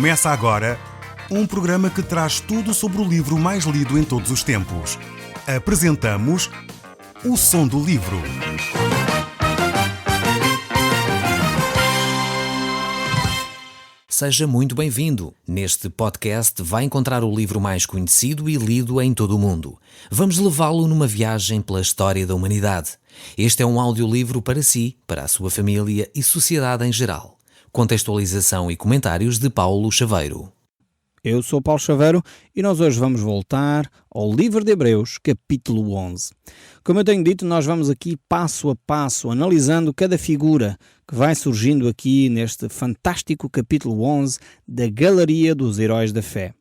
Começa agora um programa que traz tudo sobre o livro mais lido em todos os tempos. Apresentamos O Som do Livro. Seja muito bem-vindo. Neste podcast vai encontrar o livro mais conhecido e lido em todo o mundo. Vamos levá-lo numa viagem pela história da humanidade. Este é um audiolivro para si, para a sua família e sociedade em geral. Contextualização e comentários de Paulo Chaveiro. Eu sou Paulo Chaveiro e nós hoje vamos voltar ao livro de Hebreus, capítulo 11. Como eu tenho dito, nós vamos aqui passo a passo, analisando cada figura que vai surgindo aqui neste fantástico capítulo 11 da Galeria dos Heróis da Fé.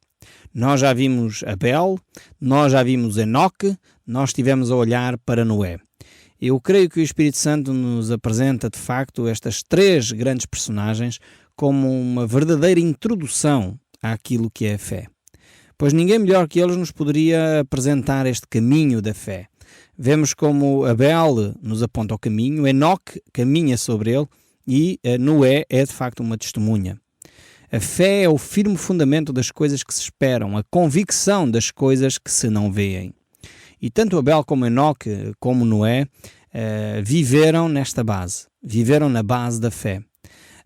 Nós já vimos Abel, nós já vimos Enoque, nós estivemos a olhar para Noé. Eu creio que o Espírito Santo nos apresenta, de facto, estas três grandes personagens como uma verdadeira introdução àquilo que é a fé. Pois ninguém melhor que eles nos poderia apresentar este caminho da fé. Vemos como Abel nos aponta o caminho, Enoque caminha sobre ele e Noé é, de facto, uma testemunha. A fé é o firme fundamento das coisas que se esperam, a convicção das coisas que se não veem. E tanto Abel como Enoque, como Noé, viveram nesta base, viveram na base da fé.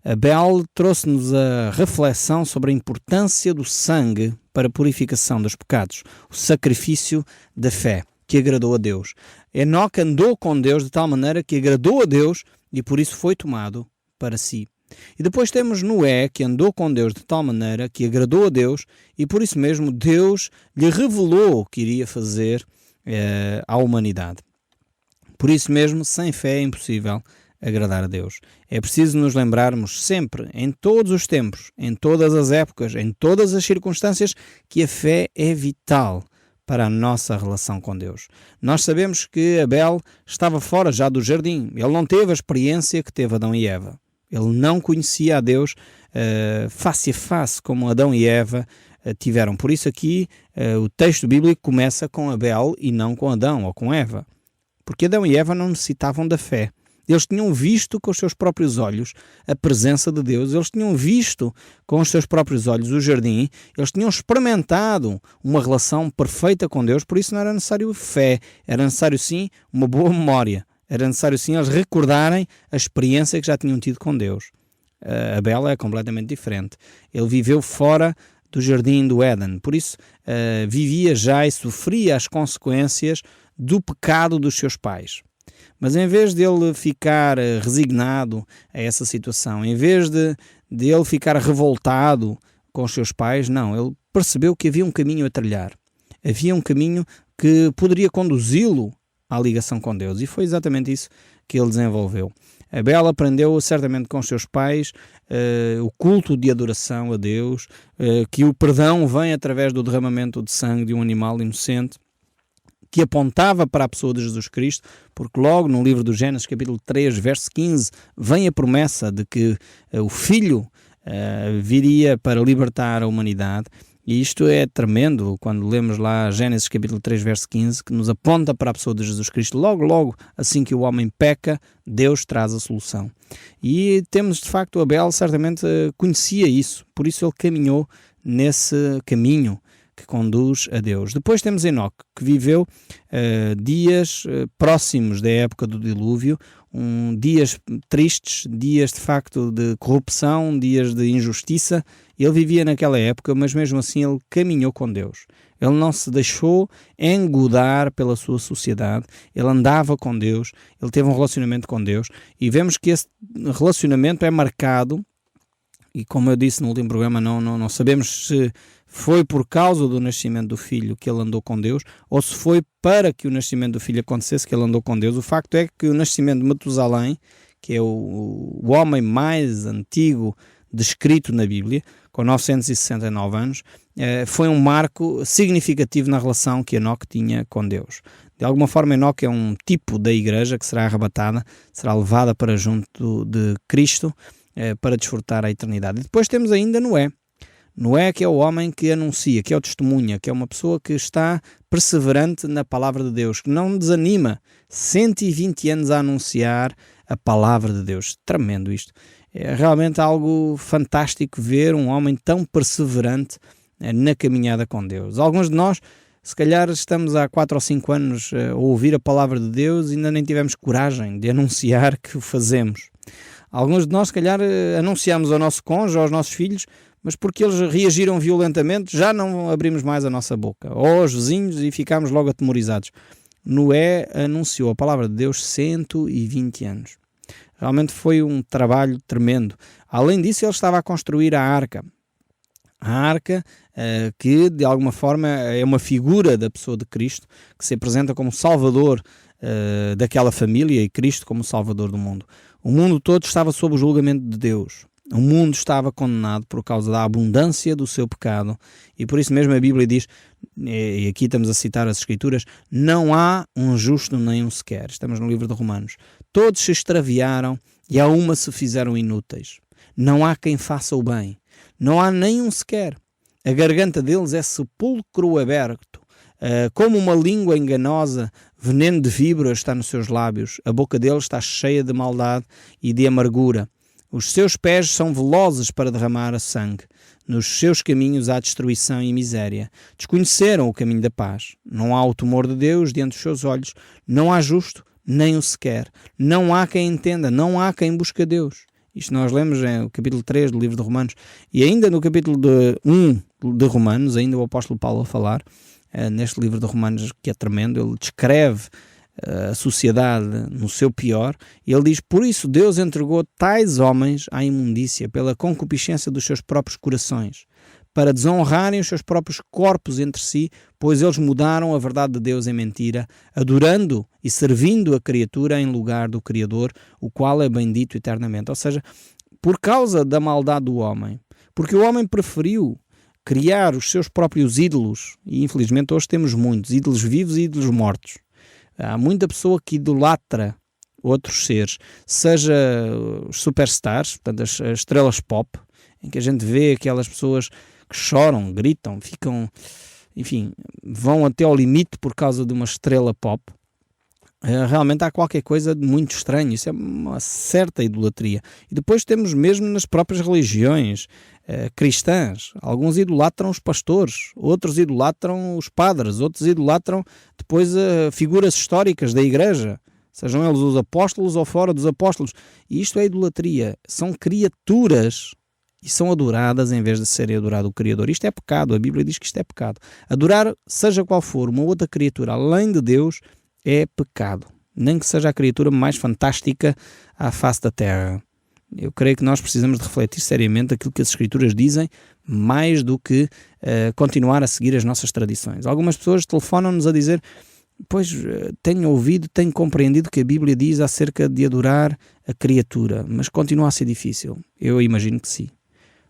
Abel trouxe-nos a reflexão sobre a importância do sangue para a purificação dos pecados, o sacrifício da fé, que agradou a Deus. Enoque andou com Deus de tal maneira que agradou a Deus e por isso foi tomado para si. E depois temos Noé, que andou com Deus de tal maneira que agradou a Deus e por isso mesmo Deus lhe revelou o que iria fazer à humanidade. Por isso mesmo, sem fé é impossível agradar a Deus. É preciso nos lembrarmos sempre, em todos os tempos, em todas as épocas, em todas as circunstâncias, que a fé é vital para a nossa relação com Deus. Nós sabemos que Abel estava fora já do jardim. Ele não teve a experiência que teve Adão e Eva. Ele não conhecia a Deus face a face como Adão e Eva tiveram. Por isso aqui o texto bíblico começa com Abel e não com Adão ou com Eva. Porque Adão e Eva não necessitavam da fé. Eles tinham visto com os seus próprios olhos a presença de Deus, eles tinham visto com os seus próprios olhos o jardim, eles tinham experimentado uma relação perfeita com Deus, por isso não era necessário fé, era necessário sim uma boa memória, era necessário sim eles recordarem a experiência que já tinham tido com Deus. Abel é completamente diferente, ele viveu fora do jardim do Éden, por isso vivia já e sofria as consequências do pecado dos seus pais. Mas em vez de ele ficar resignado a essa situação, em vez de ele ficar revoltado com os seus pais, não, ele percebeu que havia um caminho a trilhar. Havia um caminho que poderia conduzi-lo à ligação com Deus. E foi exatamente isso que ele desenvolveu. Abel aprendeu certamente com os seus pais o culto de adoração a Deus, que o perdão vem através do derramamento de sangue de um animal inocente, que apontava para a pessoa de Jesus Cristo, porque logo no livro do Gênesis, capítulo 3, verso 15, vem a promessa de que o Filho viria para libertar a humanidade. E isto é tremendo, quando lemos lá Gênesis capítulo 3, verso 15, que nos aponta para a pessoa de Jesus Cristo. Logo, assim que o homem peca, Deus traz a solução. E temos, de facto, Abel certamente conhecia isso, por isso ele caminhou nesse caminho que conduz a Deus. Depois temos Enoque, que viveu dias próximos da época do dilúvio, dias tristes, dias de facto de corrupção, dias de injustiça. Ele vivia naquela época, mas mesmo assim ele caminhou com Deus. Ele não se deixou engodar pela sua sociedade, ele andava com Deus, ele teve um relacionamento com Deus e vemos que esse relacionamento é marcado, e como eu disse no último programa, não sabemos se foi por causa do nascimento do filho que ele andou com Deus, ou se foi para que o nascimento do filho acontecesse que ele andou com Deus. O facto é que o nascimento de Matusalém, que é o homem mais antigo descrito na Bíblia, com 969 anos, foi um marco significativo na relação que Enoque tinha com Deus. De alguma forma, Enoque é um tipo da igreja que será arrebatada, será levada para junto de Cristo para desfrutar a eternidade. E depois temos ainda Noé. Noé, que é o homem que anuncia, que é o testemunha, que é uma pessoa que está perseverante na palavra de Deus, que não desanima, 120 anos a anunciar a palavra de Deus. Tremendo isto. É realmente algo fantástico ver um homem tão perseverante na caminhada com Deus. Alguns de nós, se calhar, estamos há 4 ou 5 anos a ouvir a palavra de Deus e ainda nem tivemos coragem de anunciar que o fazemos. Alguns de nós, se calhar, anunciamos ao nosso cônjuge, aos nossos filhos, mas porque eles reagiram violentamente, já não abrimos mais a nossa boca. Ou aos vizinhos e ficámos logo atemorizados. Noé anunciou a palavra de Deus 120 anos. Realmente foi um trabalho tremendo. Além disso, ele estava a construir a arca. A arca, que de alguma forma é uma figura da pessoa de Cristo, que se apresenta como Salvador daquela família e Cristo como Salvador do mundo. O mundo todo estava sob o julgamento de Deus. O mundo estava condenado por causa da abundância do seu pecado. E por isso mesmo a Bíblia diz, e aqui estamos a citar as Escrituras, não há um justo nem um sequer. Estamos no livro de Romanos. Todos se extraviaram e a uma se fizeram inúteis. Não há quem faça o bem. Não há nem um sequer. A garganta deles é sepulcro aberto. Como uma língua enganosa, veneno de víboras está nos seus lábios. A boca deles está cheia de maldade e de amargura. Os seus pés são velozes para derramar sangue. Nos seus caminhos há destruição e miséria. Desconheceram o caminho da paz. Não há o temor de Deus diante dos seus olhos. Não há justo, nem o sequer. Não há quem entenda, não há quem busque Deus. Isto nós lemos no capítulo 3 do livro de Romanos. E ainda no capítulo 1 de Romanos, ainda o apóstolo Paulo a falar, neste livro de Romanos que é tremendo, ele descreve a sociedade no seu pior, e ele diz, por isso Deus entregou tais homens à imundícia pela concupiscência dos seus próprios corações, para desonrarem os seus próprios corpos entre si, pois eles mudaram a verdade de Deus em mentira, adorando e servindo a criatura em lugar do Criador, o qual é bendito eternamente. Ou seja, por causa da maldade do homem, porque o homem preferiu criar os seus próprios ídolos, e infelizmente hoje temos muitos, ídolos vivos e ídolos mortos. Há muita pessoa que idolatra outros seres, seja os superstars, portanto as estrelas pop, em que a gente vê aquelas pessoas que choram, gritam, ficam, enfim, vão até ao limite por causa de uma estrela pop. Realmente há qualquer coisa de muito estranho, isso é uma certa idolatria. E depois temos mesmo nas próprias religiões cristãs, alguns idolatram os pastores, outros idolatram os padres, outros idolatram depois figuras históricas da igreja, sejam eles os apóstolos ou fora dos apóstolos. E isto é idolatria, são criaturas e são adoradas em vez de serem adorado o Criador. Isto é pecado, a Bíblia diz que isto é pecado. Adorar, seja qual for, uma outra criatura além de Deus, é pecado. Nem que seja a criatura mais fantástica à face da terra. Eu creio que nós precisamos de refletir seriamente aquilo que as Escrituras dizem, mais do que continuar a seguir as nossas tradições. Algumas pessoas telefonam-nos a dizer, pois tenho ouvido, tenho compreendido que a Bíblia diz acerca de adorar a criatura, mas continua a ser difícil. Eu imagino que sim.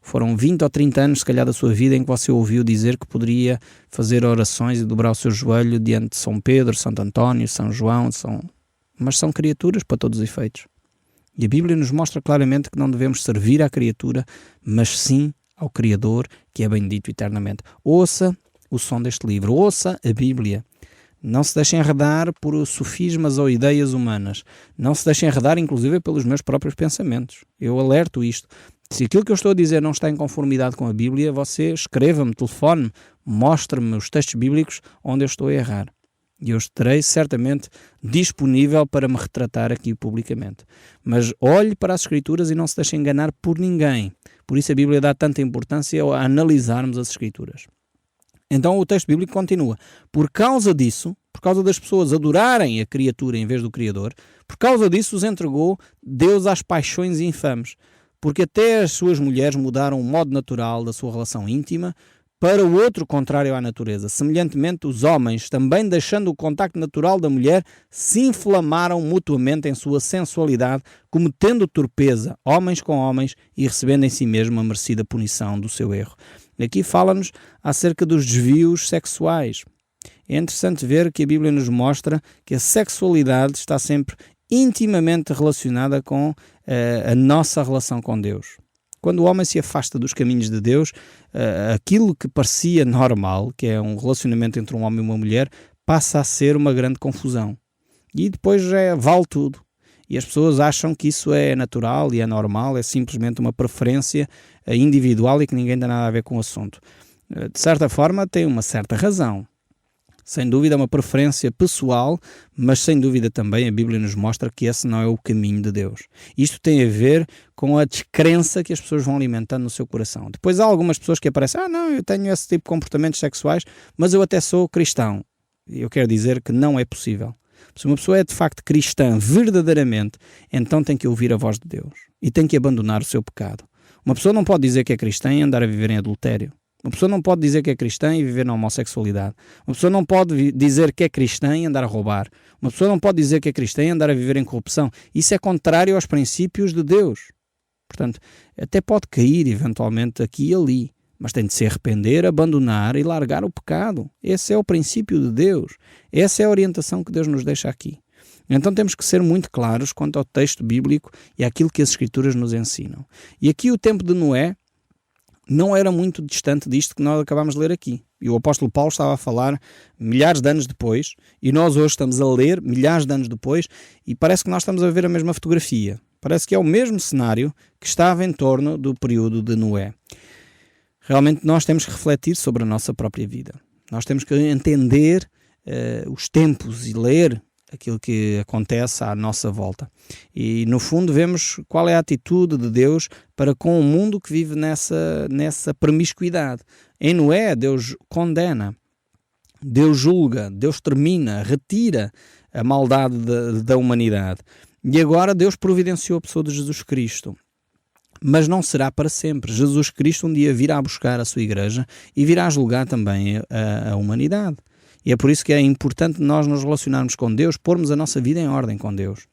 Foram 20 ou 30 anos, se calhar, da sua vida em que você ouviu dizer que poderia fazer orações e dobrar o seu joelho diante de São Pedro, Santo António, São João, mas são criaturas para todos os efeitos. E a Bíblia nos mostra claramente que não devemos servir à criatura, mas sim ao Criador, que é bendito eternamente. Ouça o som deste livro, ouça a Bíblia. Não se deixem enredar por sofismas ou ideias humanas. Não se deixem enredar, inclusive, pelos meus próprios pensamentos. Eu alerto isto. Se aquilo que eu estou a dizer não está em conformidade com a Bíblia, você escreva-me, telefone-me, mostre-me os textos bíblicos onde eu estou a errar. E eu estarei certamente disponível para me retratar aqui publicamente. Mas olhe para as Escrituras e não se deixe enganar por ninguém. Por isso a Bíblia dá tanta importância a analisarmos as Escrituras. Então o texto bíblico continua. Por causa disso, por causa das pessoas adorarem a criatura em vez do Criador, por causa disso os entregou Deus às paixões infames, porque até as suas mulheres mudaram o modo natural da sua relação íntima para o outro contrário à natureza. Semelhantemente, os homens, também deixando o contacto natural da mulher, se inflamaram mutuamente em sua sensualidade, cometendo torpeza, homens com homens, e recebendo em si mesmo a merecida punição do seu erro. Aqui fala-nos acerca dos desvios sexuais. É interessante ver que a Bíblia nos mostra que a sexualidade está sempre intimamente relacionada com a nossa relação com Deus. Quando o homem se afasta dos caminhos de Deus, aquilo que parecia normal, que é um relacionamento entre um homem e uma mulher, passa a ser uma grande confusão. E depois vale tudo. E as pessoas acham que isso é natural e é normal, é simplesmente uma preferência individual e que ninguém tem nada a ver com o assunto. De certa forma, tem uma certa razão. Sem dúvida é uma preferência pessoal, mas sem dúvida também a Bíblia nos mostra que esse não é o caminho de Deus. Isto tem a ver com a descrença que as pessoas vão alimentando no seu coração. Depois há algumas pessoas que aparecem, não, eu tenho esse tipo de comportamentos sexuais, mas eu até sou cristão. Eu quero dizer que não é possível. Se uma pessoa é de facto cristã verdadeiramente, então tem que ouvir a voz de Deus e tem que abandonar o seu pecado. Uma pessoa não pode dizer que é cristã e andar a viver em adultério. Uma pessoa não pode dizer que é cristã e viver na homossexualidade. Uma pessoa não pode dizer que é cristã e andar a roubar. Uma pessoa não pode dizer que é cristã e andar a viver em corrupção. Isso é contrário aos princípios de Deus. Portanto, até pode cair eventualmente aqui e ali, mas tem de se arrepender, abandonar e largar o pecado. Esse é o princípio de Deus. Essa é a orientação que Deus nos deixa aqui. Então temos que ser muito claros quanto ao texto bíblico e àquilo que as Escrituras nos ensinam. E aqui o tempo de Noé não era muito distante disto que nós acabamos de ler aqui. E o apóstolo Paulo estava a falar milhares de anos depois, e nós hoje estamos a ler milhares de anos depois, e parece que nós estamos a ver a mesma fotografia. Parece que é o mesmo cenário que estava em torno do período de Noé. Realmente nós temos que refletir sobre a nossa própria vida. Nós temos que entender os tempos e ler aquilo que acontece à nossa volta. E, no fundo, vemos qual é a atitude de Deus para com o mundo que vive nessa promiscuidade. Em Noé, Deus condena, Deus julga, Deus termina, retira a maldade da humanidade. E agora Deus providenciou a pessoa de Jesus Cristo. Mas não será para sempre. Jesus Cristo um dia virá buscar a sua igreja e virá julgar também a humanidade. E é por isso que é importante nós nos relacionarmos com Deus, pormos a nossa vida em ordem com Deus.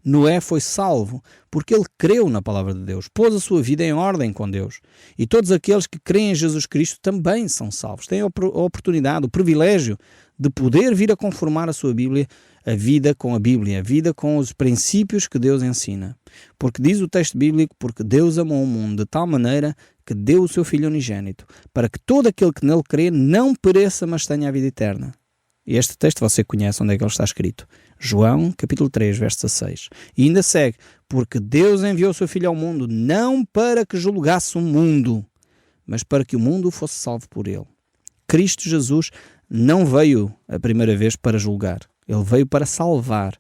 Noé foi salvo porque ele creu na palavra de Deus, pôs a sua vida em ordem com Deus. E todos aqueles que creem em Jesus Cristo também são salvos. Têm a oportunidade, o privilégio de poder vir a conformar a sua Bíblia, a vida com a Bíblia, a vida com os princípios que Deus ensina. Porque diz o texto bíblico, porque Deus amou o mundo de tal maneira que deu o seu Filho unigênito, para que todo aquele que nele crê não pereça, mas tenha a vida eterna. E este texto você conhece onde é que ele está escrito. João, capítulo 3, verso 16. E ainda segue, porque Deus enviou o seu Filho ao mundo, não para que julgasse o mundo, mas para que o mundo fosse salvo por ele. Cristo Jesus não veio a primeira vez para julgar, ele veio para salvar.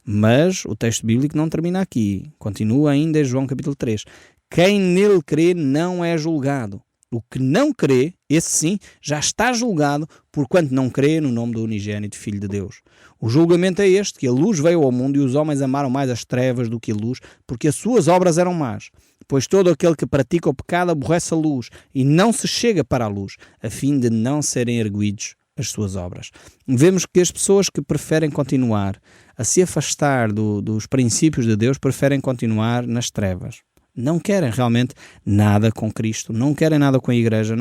Mas o texto bíblico não termina aqui, continua ainda em João capítulo 3. Quem nele crê não é julgado. O que não crê, esse sim, já está julgado, porquanto não crê no nome do unigênito Filho de Deus. O julgamento é este, que a luz veio ao mundo e os homens amaram mais as trevas do que a luz, porque as suas obras eram más. Pois todo aquele que pratica o pecado aborrece a luz e não se chega para a luz, a fim de não serem erguidos as suas obras. Vemos que as pessoas que preferem continuar a se afastar dos princípios de Deus, preferem continuar nas trevas. Não querem realmente nada com Cristo, não querem nada com a Igreja,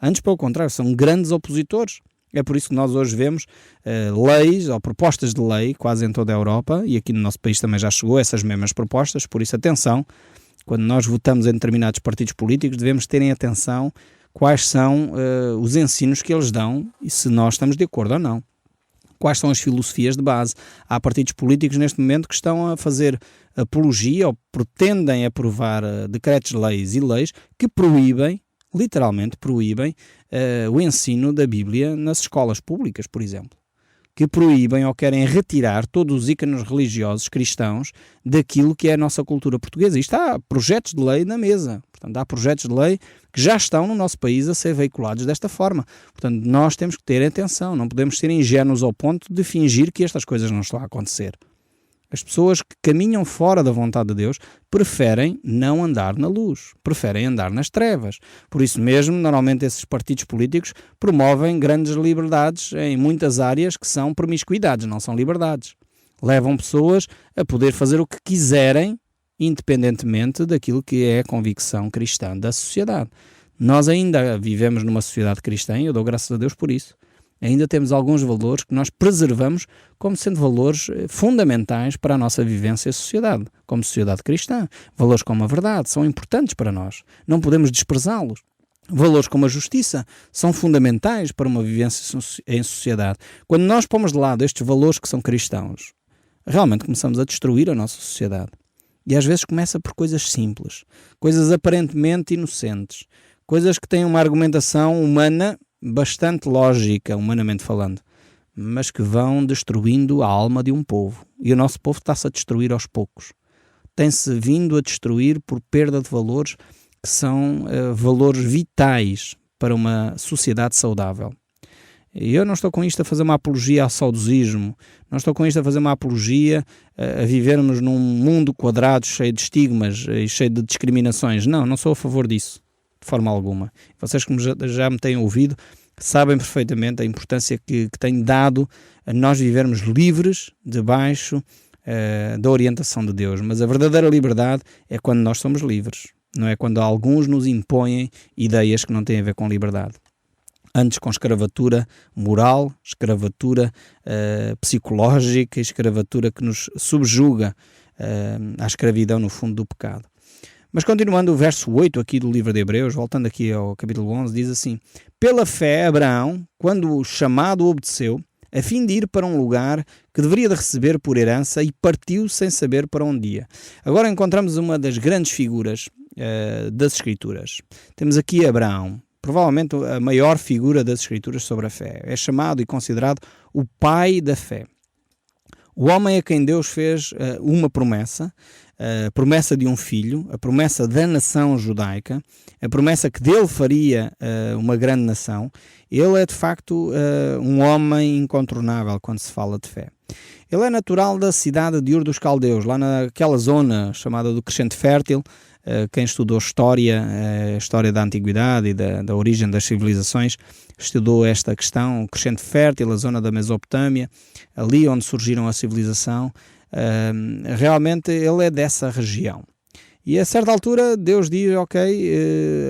antes pelo contrário, são grandes opositores. É por isso que nós hoje vemos leis ou propostas de lei quase em toda a Europa, e aqui no nosso país também já chegou essas mesmas propostas, por isso atenção, quando nós votamos em determinados partidos políticos devemos terem atenção quais são os ensinos que eles dão e se nós estamos de acordo ou não. Quais são as filosofias de base. Há partidos políticos neste momento que estão a fazer apologia ou pretendem aprovar decretos-leis e leis que proíbem, literalmente proíbem, o ensino da Bíblia nas escolas públicas, por exemplo. Que proíbem ou querem retirar todos os ícones religiosos cristãos daquilo que é a nosta cultura portuguesa. Isto há projetos de lei na mesa. Portanto, há projetos de lei que já estão no nosso país a ser veiculados desta forma. Portanto, nós temos que ter atenção, não podemos ser ingênuos ao ponto de fingir que estas coisas não estão a acontecer. As pessoas que caminham fora da vontade de Deus preferem não andar na luz, preferem andar nas trevas. Por isso mesmo, normalmente esses partidos políticos promovem grandes liberdades em muitas áreas que são promiscuidades, não são liberdades. Levam pessoas a poder fazer o que quiserem, independentemente daquilo que é a convicção cristã da sociedade. Nós ainda vivemos numa sociedade cristã e eu dou graças a Deus por isso. Ainda temos alguns valores que nós preservamos como sendo valores fundamentais para a nossa vivência e sociedade, como sociedade cristã. Valores como a verdade são importantes para nós, não podemos desprezá-los. Valores como a justiça são fundamentais para uma vivência em sociedade. Quando nós pomos de lado estes valores que são cristãos, realmente começamos a destruir a nossa sociedade. E às vezes começa por coisas simples, coisas aparentemente inocentes, coisas que têm uma argumentação humana bastante lógica, humanamente falando, mas que vão destruindo a alma de um povo. E o nosso povo está-se a destruir aos poucos. Tem-se vindo a destruir por perda de valores que são valores vitais para uma sociedade saudável. E eu não estou com isto a fazer uma apologia ao saudosismo, não estou com isto a fazer uma apologia a vivermos num mundo quadrado cheio de estigmas e cheio de discriminações. Não sou a favor disso, de forma alguma. Vocês que já me têm ouvido sabem perfeitamente a importância que tem dado a nós vivermos livres debaixo da orientação de Deus. Mas a verdadeira liberdade é quando nós somos livres, não é quando alguns nos impõem ideias que não têm a ver com liberdade. Antes com escravatura moral, escravatura psicológica, escravatura que nos subjuga à escravidão no fundo do pecado. Mas continuando o verso 8 aqui do livro de Hebreus, voltando aqui ao capítulo 11, diz assim: pela fé Abraão, quando o chamado obedeceu, a fim de ir para um lugar que deveria de receber por herança, e partiu sem saber para onde ia. Agora encontramos uma das grandes figuras das Escrituras. Temos aqui Abraão, provavelmente a maior figura das Escrituras sobre a fé. É chamado e considerado o pai da fé. O homem a quem Deus fez uma promessa, a promessa de um filho, a promessa da nação judaica, a promessa que dele faria uma grande nação. Ele é de facto um homem incontornável quando se fala de fé. Ele é natural da cidade de Ur dos Caldeus, lá naquela zona chamada do Crescente Fértil. Quem estudou história da antiguidade e da origem das civilizações, estudou esta questão, o Crescente Fértil, a zona da Mesopotâmia, ali onde surgiram a civilização. Realmente ele é dessa região. E a certa altura Deus diz: ok,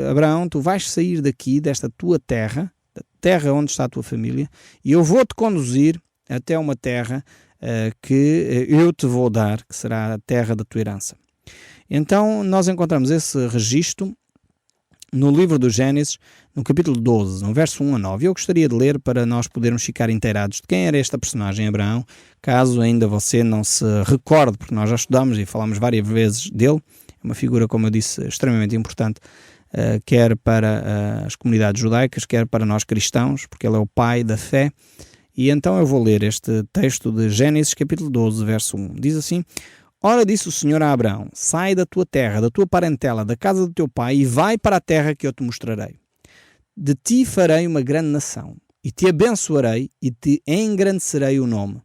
Abraão, tu vais sair daqui, desta tua terra, da terra onde está a tua família, e eu vou-te conduzir até uma terra que eu te vou dar, que será a terra da tua herança. Então nós encontramos esse registro no livro do Gênesis, no capítulo 12, no verso 1 a 9. Eu gostaria de ler para nós podermos ficar inteirados de quem era esta personagem Abraão, caso ainda você não se recorde, porque nós já estudamos e falamos várias vezes dele. É uma figura, como eu disse, extremamente importante, quer para as comunidades judaicas, quer para nós cristãos, porque ele é o pai da fé. E então eu vou ler este texto de Gênesis, capítulo 12, verso 1. Diz assim: ora, disse o Senhor a Abraão: sai da tua terra, da tua parentela, da casa do teu pai, e vai para a terra que eu te mostrarei. De ti farei uma grande nação, e te abençoarei, e te engrandecerei o nome.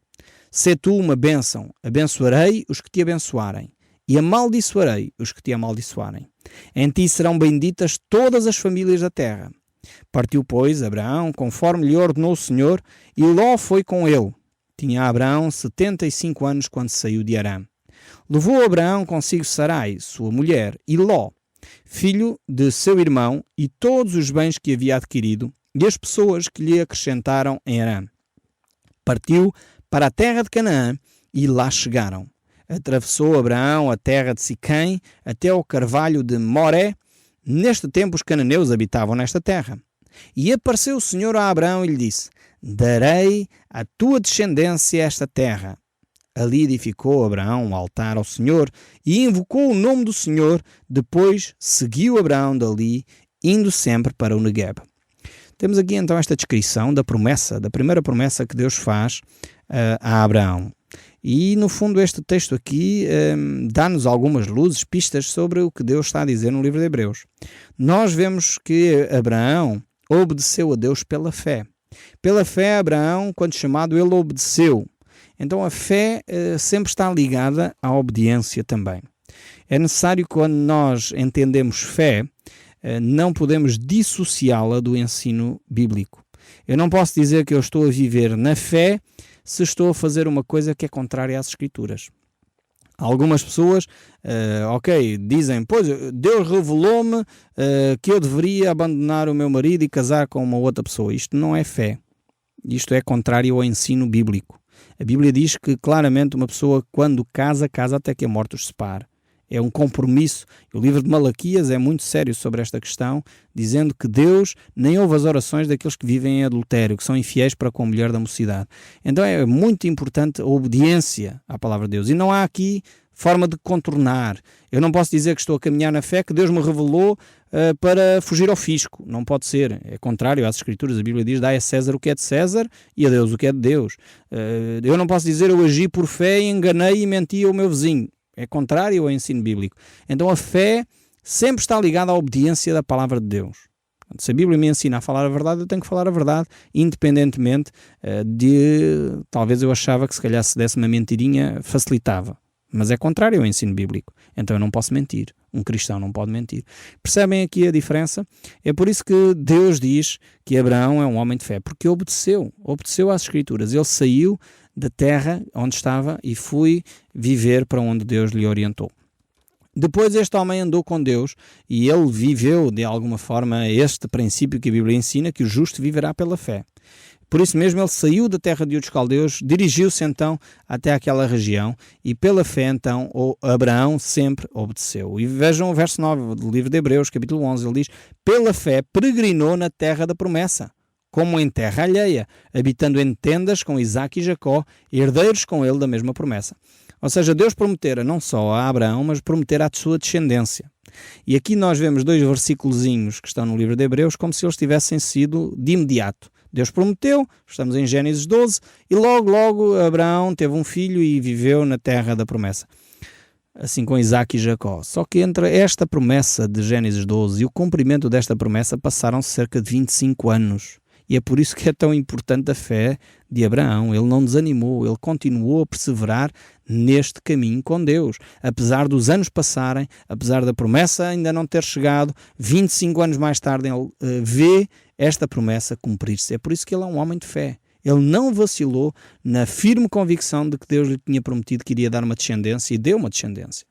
Sê tu uma bênção, abençoarei os que te abençoarem, e amaldiçoarei os que te amaldiçoarem. Em ti serão benditas todas as famílias da terra. Partiu, pois, Abraão, conforme lhe ordenou o Senhor, e Ló foi com ele. Tinha Abraão 75 anos quando saiu de Harã. Levou Abraão consigo Sarai, sua mulher, e Ló, filho de seu irmão, e todos os bens que havia adquirido, e as pessoas que lhe acrescentaram em Harã. Partiu para a terra de Canaã, e lá chegaram. Atravessou Abraão a terra de Siquém, até ao carvalho de Moré. Neste tempo os cananeus habitavam nesta terra. E apareceu o Senhor a Abraão e lhe disse: darei à tua descendência esta terra. Ali edificou Abraão um altar ao Senhor e invocou o nome do Senhor. Depois seguiu Abraão dali, indo sempre para o Negueb. Temos aqui então esta descrição da promessa, da primeira promessa que Deus faz a Abraão. E no fundo este texto aqui dá-nos algumas luzes, pistas sobre o que Deus está a dizer no livro de Hebreus. Nós vemos que Abraão obedeceu a Deus pela fé. Pela fé, Abraão, quando chamado, ele obedeceu. Então a fé sempre está ligada à obediência também. É necessário, quando nós entendemos fé, não podemos dissociá-la do ensino bíblico. Eu não posso dizer que eu estou a viver na fé se estou a fazer uma coisa que é contrária às Escrituras. Algumas pessoas, dizem: pois, Deus revelou-me que eu deveria abandonar o meu marido e casar com uma outra pessoa. Isto não é fé. Isto é contrário ao ensino bíblico. A Bíblia diz que claramente uma pessoa, quando casa até que a morte os separe. é um compromisso. O livro de Malaquias é muito sério sobre esta questão, dizendo que Deus nem ouve as orações daqueles que vivem em adultério, que são infiéis para com a mulher da mocidade. Então é muito importante a obediência à palavra de Deus. E não há aqui forma de contornar. Eu não posso dizer que estou a caminhar na fé, que Deus me revelou para fugir ao fisco. Não pode ser. É contrário às Escrituras. A Bíblia diz: dai a César o que é de César e a Deus o que é de Deus. Eu não posso dizer: eu agi por fé, enganei e menti ao meu vizinho. É contrário ao ensino bíblico. Então a fé sempre está ligada à obediência da palavra de Deus. Se a Bíblia me ensina a falar a verdade, eu tenho que falar a verdade, independentemente de... Talvez eu achava que se calhar se desse uma mentirinha facilitava. Mas é contrário ao ensino bíblico. Então eu não posso mentir. Um cristão não pode mentir. Percebem aqui a diferença? É por isso que Deus diz que Abraão é um homem de fé, porque obedeceu às Escrituras. Ele saiu da terra onde estava e foi viver para onde Deus lhe orientou. Depois este homem andou com Deus e ele viveu de alguma forma este princípio que a Bíblia ensina, que o justo viverá pela fé. Por isso mesmo ele saiu da terra de Ur dos Caldeus, dirigiu-se então até aquela região e pela fé então Abraão sempre obedeceu. E vejam o verso 9 do livro de Hebreus, capítulo 11, ele diz: pela fé peregrinou na terra da promessa, como em terra alheia, habitando em tendas com Isaque e Jacó, herdeiros com ele da mesma promessa. Ou seja, Deus prometera não só a Abraão, mas prometera à sua descendência. E aqui nós vemos dois versículozinhos que estão no livro de Hebreus como se eles tivessem sido de imediato. Deus prometeu, estamos em Gênesis 12, e logo Abraão teve um filho e viveu na terra da promessa, assim com Isaque e Jacó. Só que entre esta promessa de Gênesis 12 e o cumprimento desta promessa passaram cerca de 25 anos. E é por isso que é tão importante a fé de Abraão. Ele não desanimou, ele continuou a perseverar neste caminho com Deus. Apesar dos anos passarem, apesar da promessa ainda não ter chegado, 25 anos mais tarde ele vê esta promessa cumprir-se. É por isso que ele é um homem de fé. Ele não vacilou na firme convicção de que Deus lhe tinha prometido que iria dar uma descendência e deu uma descendência.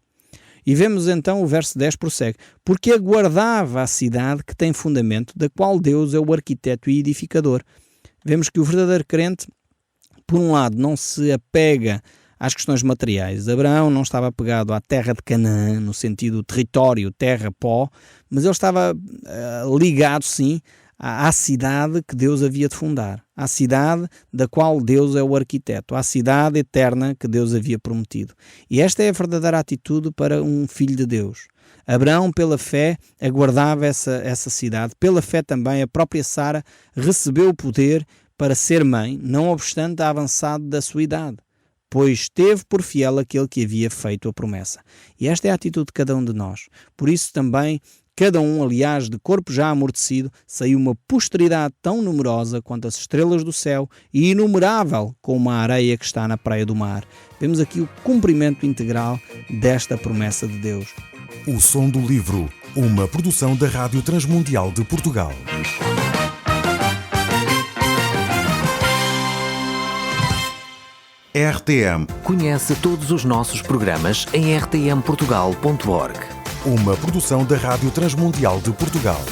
E vemos então o verso 10 prossegue: porque aguardava a cidade que tem fundamento, da qual Deus é o arquiteto e edificador. Vemos que o verdadeiro crente, por um lado, não se apega às questões materiais. Abraão não estava apegado à terra de Canaã, no sentido território, terra, pó, mas ele estava ligado, sim, à cidade que Deus havia de fundar, à cidade da qual Deus é o arquiteto, à cidade eterna que Deus havia prometido. E esta é a verdadeira atitude para um filho de Deus. Abraão, pela fé, aguardava essa cidade. Pela fé também, a própria Sara recebeu o poder para ser mãe, não obstante a avançado da sua idade, pois teve por fiel aquele que havia feito a promessa. E esta é a atitude de cada um de nós. Por isso também, cada um, aliás, de corpo já amortecido, saiu uma posteridade tão numerosa quanto as estrelas do céu e inumerável como a areia que está na praia do mar. Vemos aqui o cumprimento integral desta promessa de Deus. O Som do Livro, uma produção da Rádio Transmundial de Portugal. RTM. Conhece todos os nossos programas em rtmportugal.org. Uma produção da Rádio Transmundial de Portugal.